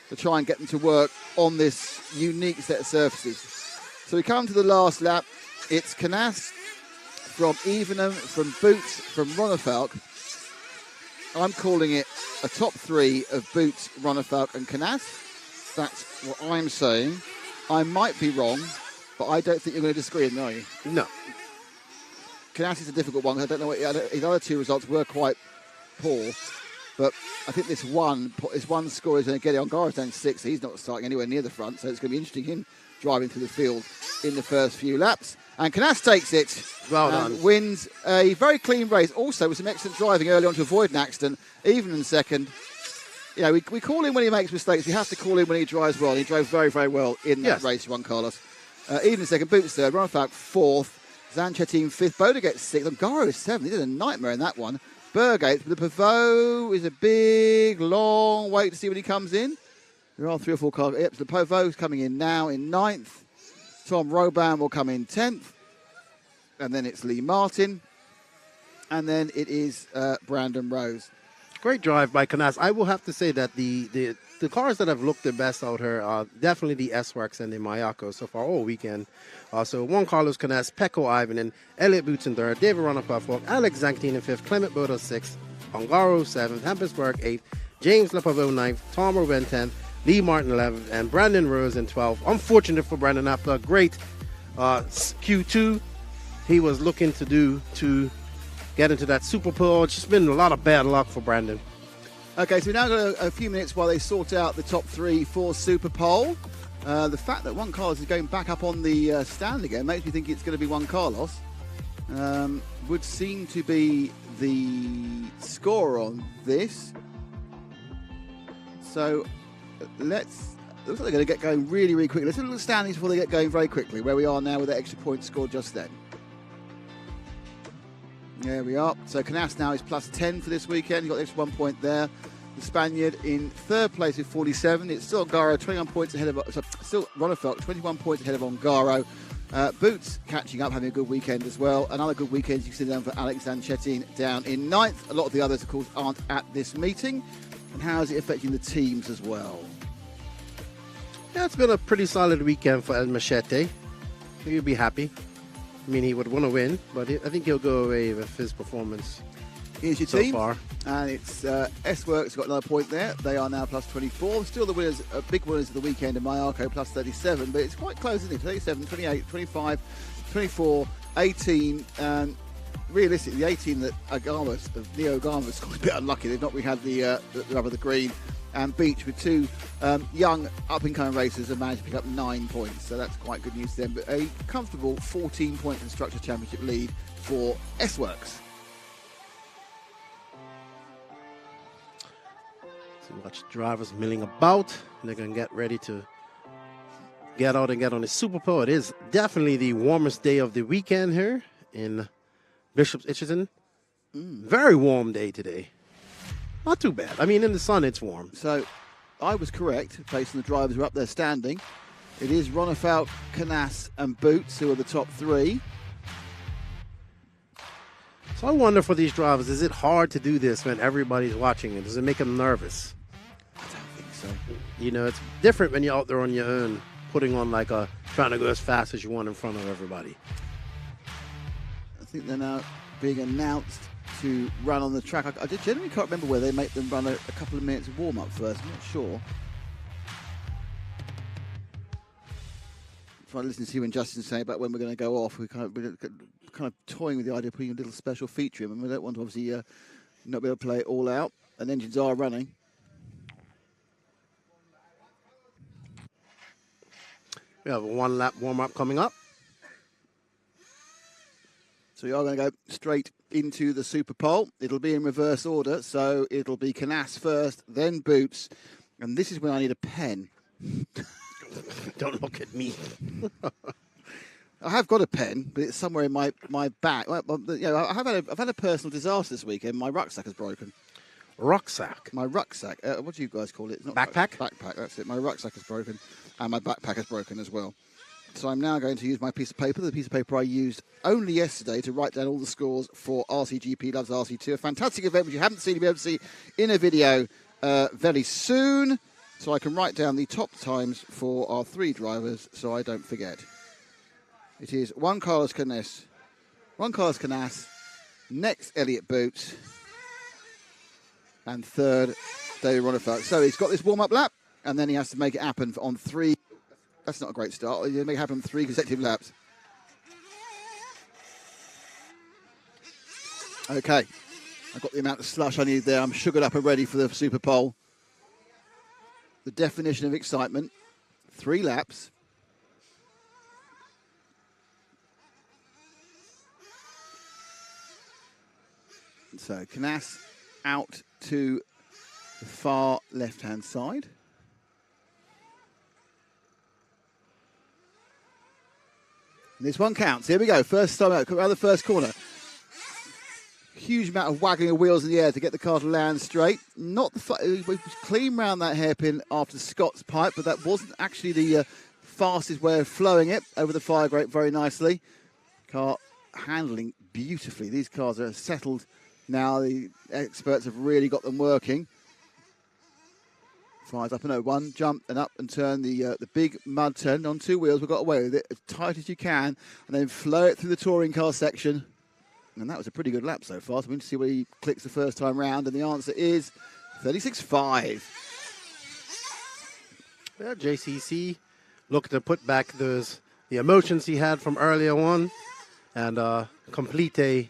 to try and get them to work on this unique set of surfaces. So we come to the last lap. It's Canas from Evenham, from Boots, from Ronnefalk. I'm calling it a top 3 of Boots, Ronnefalk and Canas. That's what I'm saying. I might be wrong, but I don't think you're going to disagree with me, are you? No. Canas is a difficult one. I don't know. His other 2 results were quite poor, but I think this one score is going to get it on. Gara's down 6. He's not starting anywhere near the front, so it's going to be interesting him driving through the field in the first few laps. And Canas takes it. Well and done. Wins a very clean race. Also with some excellent driving early on to avoid an accident. Even in second. You know, we call him when he makes mistakes. We have to call him when he drives well. And he drove very, very well in that race, Juan Carlos. Even in second, Boots third, Ronnefalk 4th, Zanchettin 5th, Boda gets 6th, and Garo is 7th. He did a nightmare in that one. Berg 8th, the Pavot is a big, long wait to see when he comes in. There are 3 or 4 cars. Yep, so the Pavot's coming in now in 9th. Tom Roban will come in 10th. And then it's Lee Martin. And then it is Brandon Rose. Great drive by Canas. I will have to say that the cars that have looked the best out here are definitely the S-Works and the Mayako so far all weekend. So Juan Carlos Canas, Pecco Ivanen, Elliot Boots in 3rd, David Ronnefalk 4th, Alex Zanchettin in 5th, Clement Bodo 6th, Ongaro 7th, Hampusberg 8th, James Lepavo 9th, Tom Ruben 10th, Lee Martin 11th, and Brandon Rose in 12th. Unfortunate for Brandon after a great Q2 he was looking to get into that Super Pole. It's just been a lot of bad luck for Brandon. Okay, so we've now got a few minutes while they sort out the top 3 for Super Pole. The fact that Juan Carlos is going back up on the stand again makes me think it's going to be Juan Carlos. Would seem to be the score on this. So looks like they're going to get going really, really quickly. Let's look at the standings before they get going very quickly, where we are now with that extra point scored just then. There we are. So Canas now is plus 10 for this weekend. You've got the extra 1 point there. The Spaniard in 3rd place with 47. It's still Ongaro, 21 points ahead of... still Ronnefalk, 21 points ahead of Ongaro. Boots catching up, having a good weekend as well. Another good weekend you can see down for Alex Zanchettin down in 9th. A lot of the others, of course, aren't at this meeting. And how is it affecting the teams as well? Yeah, it's been a pretty solid weekend for El Machete. He'll be happy. I mean, he would want to win, but I think he'll go away with his performance. Here's your so team. far. And it's S-Works got another point there. They are now plus 24. Still the winners, big winners of the weekend in Mayako, plus 37. But it's quite close, isn't it? 37, 28, 25, 24, 18. And realistically, the 18 that Neo Agama scored a bit unlucky. They've not really had the rubber, the green. And Beach with 2 young up-and-coming racers have managed to pick up 9 points. So that's quite good news to them. But a comfortable 14-point Constructors' Championship lead for S-Works. So watch drivers milling about. They're going to get ready to get out and get on the Super Pole. It is definitely the warmest day of the weekend here in Bishop's Itcherton. Very warm day today. Not too bad. I mean, in the sun, it's warm. So I was correct, based on the drivers who are up there standing. It is Ronnefalk, Canas, and Boots who are the top 3. So I wonder for these drivers, is it hard to do this when everybody's watching it? Does it make them nervous? I don't think so. You know, it's different when you're out there on your own, putting on trying to go as fast as you want in front of everybody. I think they're now being announced to run on the track. I generally can't remember where they make them run a couple of minutes of warm-up first. I'm not sure. Trying to listen to see when Justin's saying about when we're going to go off. We're kind of toying with the idea of putting a little special feature in, and we don't want to obviously not be able to play it all out. And engines are running. We have a 1-lap warm-up coming up. So we are going to go straight into the Super Pole. It'll be in reverse order, so it'll be Canas first, then Boots, and this is when I need a pen. Don't look at me. I have got a pen, but it's somewhere in my bag. Well, you know, I've had a personal disaster this weekend. My rucksack is broken. rucksack. My rucksack. What do you guys call it? It's not Backpack? Backpack, that's it. My rucksack is broken, and my backpack is broken as well. So I'm now going to use my piece of paper, the piece of paper I used only yesterday to write down all the scores for RCGP Loves RC2, a fantastic event which you haven't seen, you'll be able to see in a video very soon. So I can write down the top times for our 3 drivers so I don't forget. It is Juan Carlos Canas, next Elliot Boots, and third David Ronifalk. So he's got this warm-up lap, and then he has to make it happen on 3. That's not a great start. He's going to make it happen on 3 consecutive laps. Okay, I've got the amount of slush I need there. I'm sugared up and ready for the Super Pole. The definition of excitement, 3 laps. So Canas out to the far left-hand side. And this one counts. Here we go. First time out, around the first corner. Huge amount of wagging of wheels in the air to get the car to land straight. Not the it was clean round that hairpin after Scott's pipe, but that wasn't actually the fastest way of flowing it over the fire grate very nicely. Car handling beautifully. These cars are settled now. The experts have really got them working. Fires up and over, one jump and up and turn the big mud turn on 2 wheels. We've got away with it as tight as you can, and then flow it through the touring car section. And that was a pretty good lap so far. So we need to see where he clicks the first time round, and the answer is 36.5. Yeah, JCC looking to put back the emotions he had from earlier on and complete a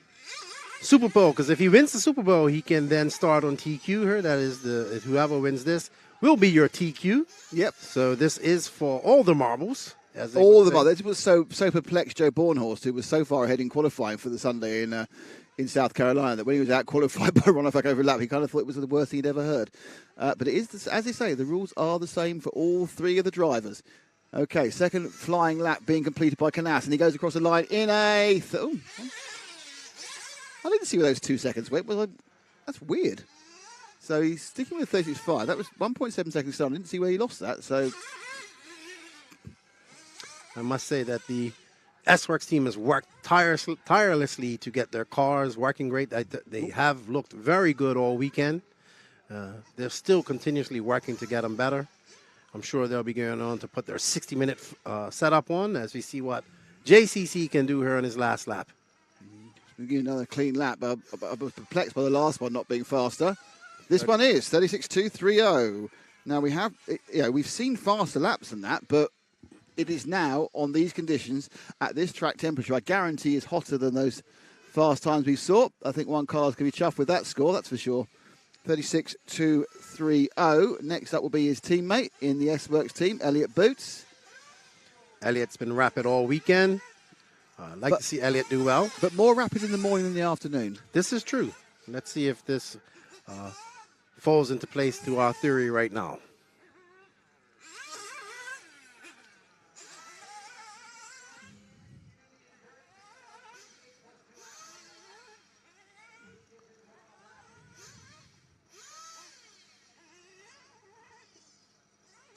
Super Bowl. Because if he wins the Super Bowl, he can then start on TQ here. That is whoever wins this will be your TQ. Yep. So this is for all the marbles. All the marbles. This was so perplexed Joe Bornhorst, who was so far ahead in qualifying for the Sunday in South Carolina, that when he was out qualified by Ronifalk over a lap, he kind of thought it was the worst thing he'd ever heard. But it is, as they say, the rules are the same for all 3 of the drivers. Okay, second flying lap being completed by Canas, and he goes across the line in a... I didn't see where those 2 seconds went. That's weird. So he's sticking with 36.5. That was 1.7 seconds start. I didn't see where he lost that. So I must say that the S-Works team has worked tirelessly to get their cars working great. They have looked very good all weekend. They're still continuously working to get them better. I'm sure they'll be going on to put their 60-minute setup on as we see what JCC can do here on his last lap. We'll give another clean lap. I was perplexed by the last one not being faster. This one is 36.230. Now we've seen faster laps than that, but it is now on these conditions at this track temperature. I guarantee is hotter than those fast times we saw. I think Juan Carlos can be chuffed with that score, that's for sure. 36.230. Next up will be his teammate in the S-Works team, Elliot Boots. Elliot's been rapid all weekend. I'd like to see Elliot do well. But more rapid in the morning than the afternoon. This is true. Let's see if this falls into place to our theory right now.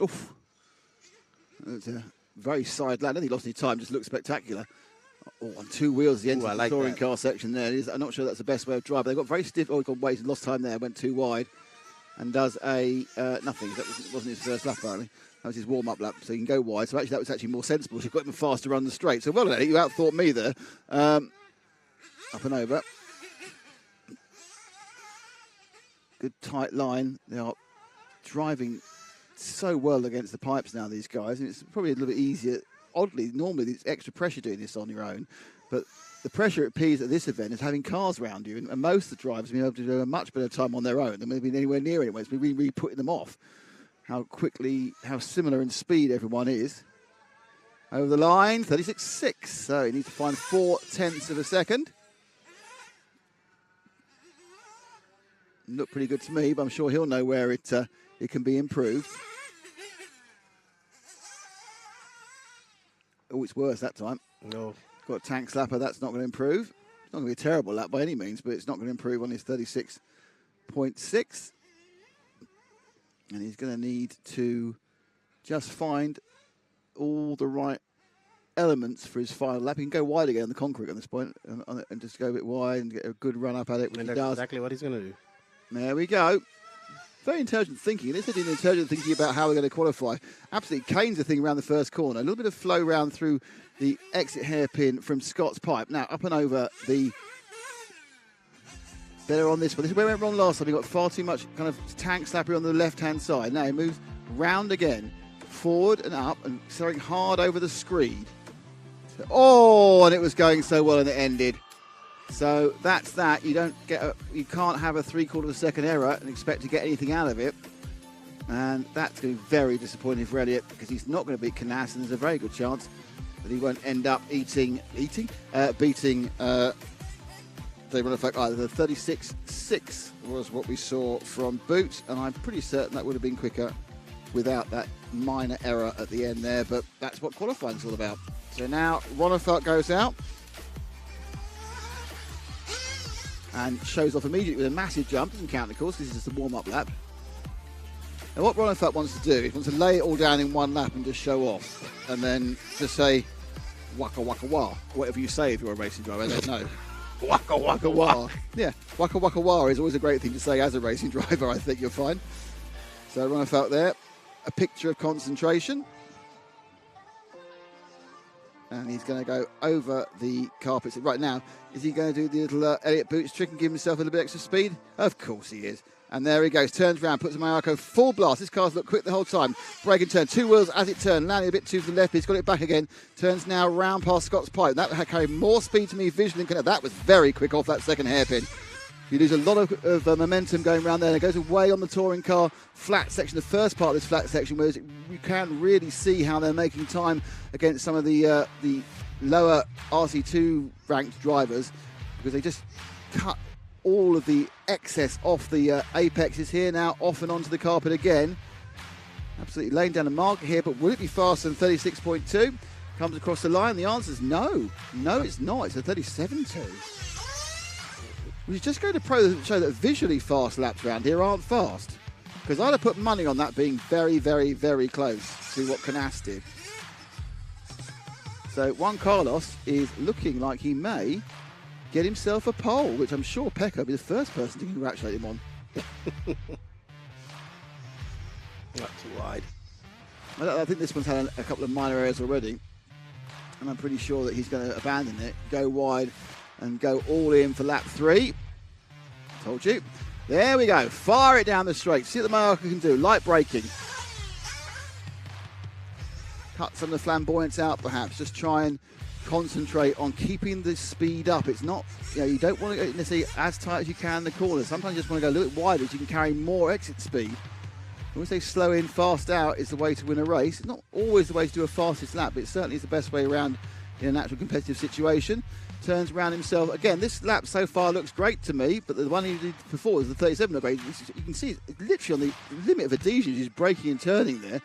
Oof. It's a very side lap. I don't think he lost any time, just looked spectacular. Oh, on 2 wheels at the end of the touring car section there. I'm not sure that's the best way of driving. They got very stiff. Oh, he got weight and lost time there, went too wide. And does a nothing. That wasn't his first lap, apparently. That was his warm-up lap, so he can go wide. So actually, that was actually more sensible. He got him faster run the straight. So well done, Eddie. You outthought me there. Up and over. Good tight line. They are driving so well against the pipes now, these guys. And it's probably a little bit easier. Oddly, normally there's extra pressure doing this on your own. But the pressure it appears at this event is having cars around you. And most of the drivers have been able to do a much better time on their own than they've been anywhere near anyway. It's been really putting them off. How similar in speed everyone is. Over the line, 36.6. So he needs to find 0.4 of a second. Looked pretty good to me, but I'm sure he'll know where it can be improved. Oh, it's worse that time. No. Got a tank slapper. That's not going to improve. It's not going to be a terrible lap by any means, but it's not going to improve on his 36.5. 36.6. And he's going to need to just find all the right elements for his final lap. He can go wide again on the concrete at this point and just go a bit wide and get a good run up at it, which And he that's does. exactly what he's going to do. There we go. Very intelligent thinking. This is intelligent thinking about how we're going to qualify. Absolutely canes the thing around the first corner. A little bit of flow round through the exit hairpin from Scott's pipe. Now, up and over the... Better on this one. This is where we went wrong last time. He got far too much kind of tank slappery on the left-hand side. Now he moves round again, forward and up, and throwing hard over the screed. Oh, and it was going so well and it ended. So that's that. You you can't have a 3/4 of a second error and expect to get anything out of it. And that's going to be very disappointing for Elliott because he's not going to beat Canas, and there's a very good chance that he won't end up beating the 36.6 was what we saw from Boot, and I'm pretty certain that would have been quicker without that minor error at the end there, but that's what qualifying is all about. So now Ronnefelt goes out and shows off immediately with a massive jump. Doesn't count, of course, this is just a warm-up lap. And what Ronnefelt wants to do, he wants to lay it all down in one lap and just show off, and then just say, waka waka wah, whatever you say if you're a racing driver, I don't know. Waka waka wah. Yeah, waka waka wah is always a great thing to say as a racing driver, I think you'll find. So Ronnefelt there, a picture of concentration. And he's going to go over the carpets. Right now, is he going to do the little Elliott Boots trick and give himself a little bit extra speed? Of course he is. And there he goes, turns around, puts Mayako full blast. This car's looked quick the whole time. Brake and turn, two wheels as it turned, landing a bit to the left, but he's got it back again. Turns now round past Scott's pipe. That had carried more speed to me visually than that was very quick off that second hairpin. You lose a lot of momentum going around there, and it goes away on the touring car flat section, the first part of this flat section, where you can't really see how they're making time against some of the lower RC2 ranked drivers, because they just cut all of the excess off the apexes here. Now off and onto the carpet again. Absolutely laying down a marker here, but will it be faster than 36.2? Comes across the line. The answer is no. No, it's not. It's a 37.2. We just go to show that visually fast laps around here aren't fast. Because I'd have put money on that being very, very, very close to what Canas did. So Juan Carlos is looking like he may get himself a pole, which I'm sure Pecco will be the first person to congratulate him on. Not too wide. I think this one's had a couple of minor errors already. And I'm pretty sure that he's going to abandon it, go wide, and go all in for lap 3. Told you. There we go. Fire it down the straight. See what the Mallorca can do. Light braking. Cut some of the flamboyance out, perhaps. Just try and concentrate on keeping the speed up. It's not, you don't want to go necessarily as tight as you can in the corners. Sometimes you just want to go a little bit wider so you can carry more exit speed. When we say slow in, fast out is the way to win a race. It's not always the way to do a fastest lap, but it certainly is the best way around in a natural competitive situation. Turns around himself. Again, this lap so far looks great to me, but the one he did before was the 37 look great. You can see it's literally on the limit of adhesion. He's braking and turning there.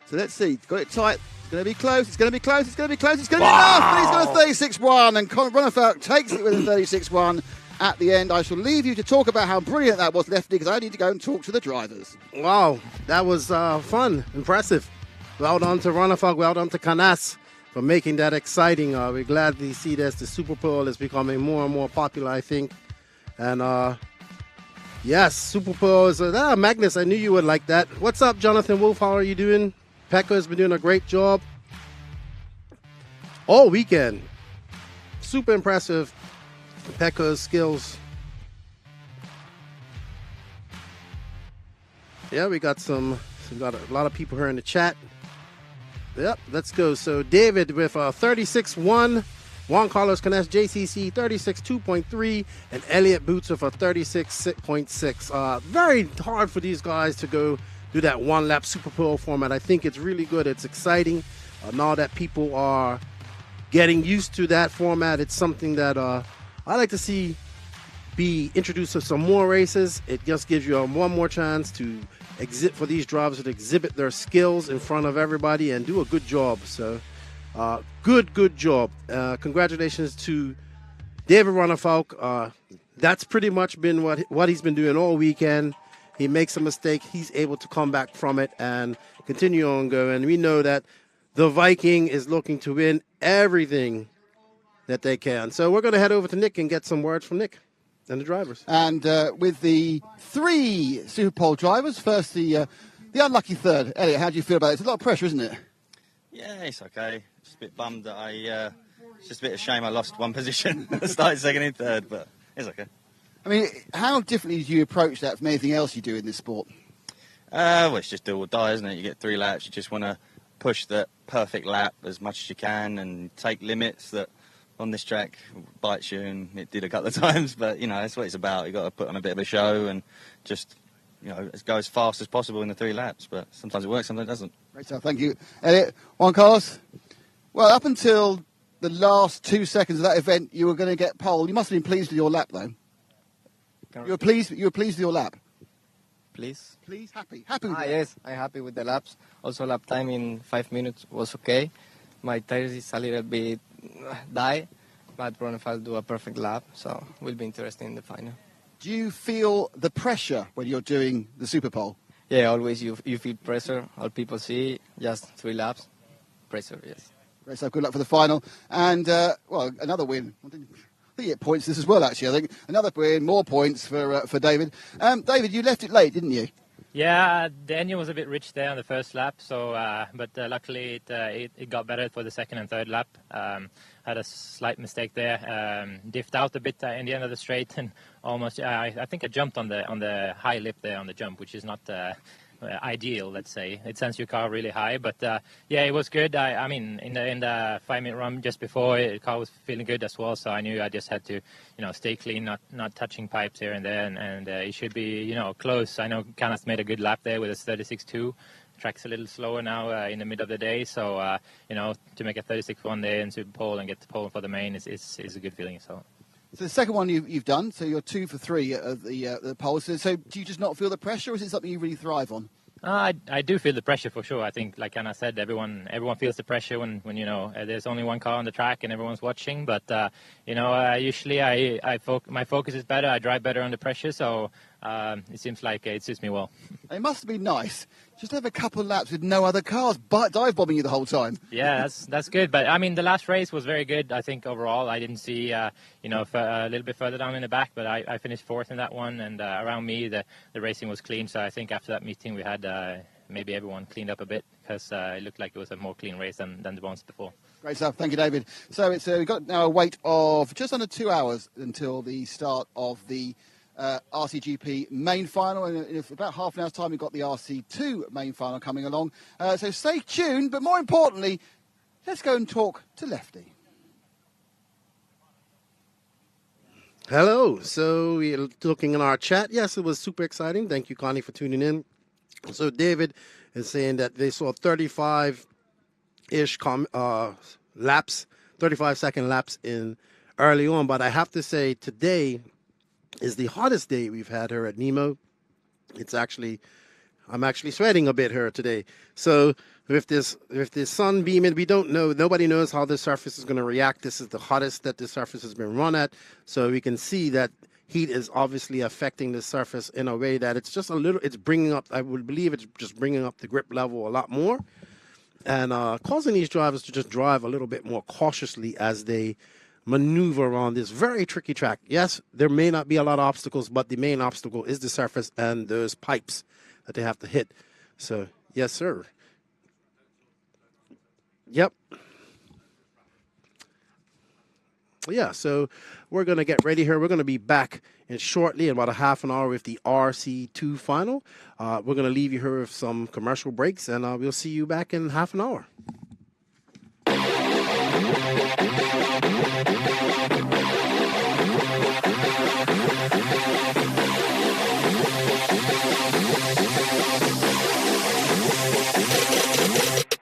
So let's see. Got it tight. It's going to be close. It's going to be close. It's going to be close. It's going to be enough. And he's got a 36.1. And Conor Ronnefelt takes it with a 36.1 at the end. I shall leave you to talk about how brilliant that was, Lefty, because I need to go and talk to the drivers. Wow, that was fun, impressive. Well done to Ronnefelt. Well done to Canas for making that exciting. We're glad to see this. The Super Bowl is becoming more and more popular, I think. And yes, Super Bowl is Magnus, I knew you would like that. What's up, Jonathan Wolf? How are you doing? Pecco has been doing a great job all weekend. Super impressive, Pecco's skills. Yeah, we got a lot of people here in the chat. Yep, let's go. So David with a 36.1, Juan Carlos Canas JCC 36.2.3, and Elliott Boots with a 36.6. Very hard for these guys to go do that one lap Super Bowl format. I think it's really good. It's exciting. Now that people are getting used to that format, it's something that I like to see be introduced to some more races. It just gives you one more chance to for these drivers to exhibit their skills in front of everybody and do a good job. So good job. Congratulations to David Ronnefelt. that's pretty much been what he's been doing all weekend. He makes a mistake, he's able to come back from it and continue on going. We know that the Viking is looking to win everything that they can. So we're going to head over to Nick and get some words from Nick and the drivers. And with the 3 Superpole drivers, first the unlucky third. Elliot, how do you feel about it? It's a lot of pressure, isn't it? Yeah, it's okay. Just a bit bummed that it's just a bit of shame I lost one position. Started second and third, but it's okay. I mean, how differently do you approach that from anything else you do in this sport? Well, it's just do or die, isn't it? You get 3 laps, you just want to push the perfect lap as much as you can and take limits that on this track bites you, and it did a couple of times, but, you know, that's what it's about. You've got to put on a bit of a show and just, you know, go as fast as possible in the 3 laps, but sometimes it works, sometimes it doesn't. Great stuff, thank you. Elliot, Juan Carlos? Well, up until the last 2 seconds of that event, you were going to get pole. You must have been pleased with your lap, though. You were pleased with your lap? Please? Pleased? Happy with it? Yes, I'm happy with the laps. Also, lap time in 5 minutes was okay. My tires is a little bit die, but probably I'll do a perfect lap, so will be interesting in the final. Do you feel the pressure when you're doing the Superpole? Yeah, always you feel pressure. All people see just 3 laps. Pressure, yes. Great stuff. Good luck for the final. And, well, another win. I think you get points this as well, actually. I think another win, more points for David. David, you left it late, didn't you? Yeah, the engine was a bit rich there on the first lap, so but luckily it got better for the second and third lap. Had a slight mistake there, diffed out a bit in the end of the straight, and almost I think I jumped on the high lip there on the jump, which is not ideal, let's say. It sends your car really high, but yeah, it was good. I mean, in the 5-minute run just before, the car was feeling good as well, so I knew I just had to, stay clean, not touching pipes here and there, and it should be, close. I know Canas made a good lap there with a 36.2. Track's a little slower now in the middle of the day, so to make a 36.1 there in Super Pole and get the pole for the main is a good feeling. So the second one you've done, so you're 2 for 3 at the pole. So do you just not feel the pressure, or is it something you really thrive on? I do feel the pressure for sure. I think, like Anna said, everyone feels the pressure when there's only one car on the track and everyone's watching. But usually my focus is better. I drive better under pressure, so it seems like it suits me well. It must be nice just to have a couple of laps with no other cars dive bombing you the whole time. Yeah, that's good. But I mean, the last race was very good. I think overall, I didn't see a little bit further down in the back, but I finished 4th in that one. And around me, the racing was clean. So I think after that meeting, we had maybe everyone cleaned up a bit, because it looked like it was a more clean race than the ones before. Great stuff. Thank you, David. So we've got now a wait of just under 2 hours until the start of the RCGP main final, and in about half an hour's time we've got the RC2 main final coming along, so stay tuned. But more importantly, let's go and talk to Lefty. Hello. So we're looking in our chat. Yes, it was super exciting. Thank you, Connie, for tuning in. So David is saying that they saw 35-ish laps, 35-second laps in early on, but I have to say today is the hottest day we've had here at Nemo. I'm actually sweating a bit here today. So with this sun beaming, we don't know, nobody knows how the surface is going to react. This is the hottest that the surface has been run at. So we can see that heat is obviously affecting the surface in a way that it's bringing up, I would believe it's just bringing up the grip level a lot more, and causing these drivers to just drive a little bit more cautiously as they maneuver around this very tricky track. Yes, there may not be a lot of obstacles, but the main obstacle is the surface and those pipes that they have to hit. So, yes, sir. Yep. Yeah, so we're going to get ready here. We're going to be back shortly in about a half an hour with the RC2 final. We're going to leave you here with some commercial breaks, and we'll see you back in half an hour.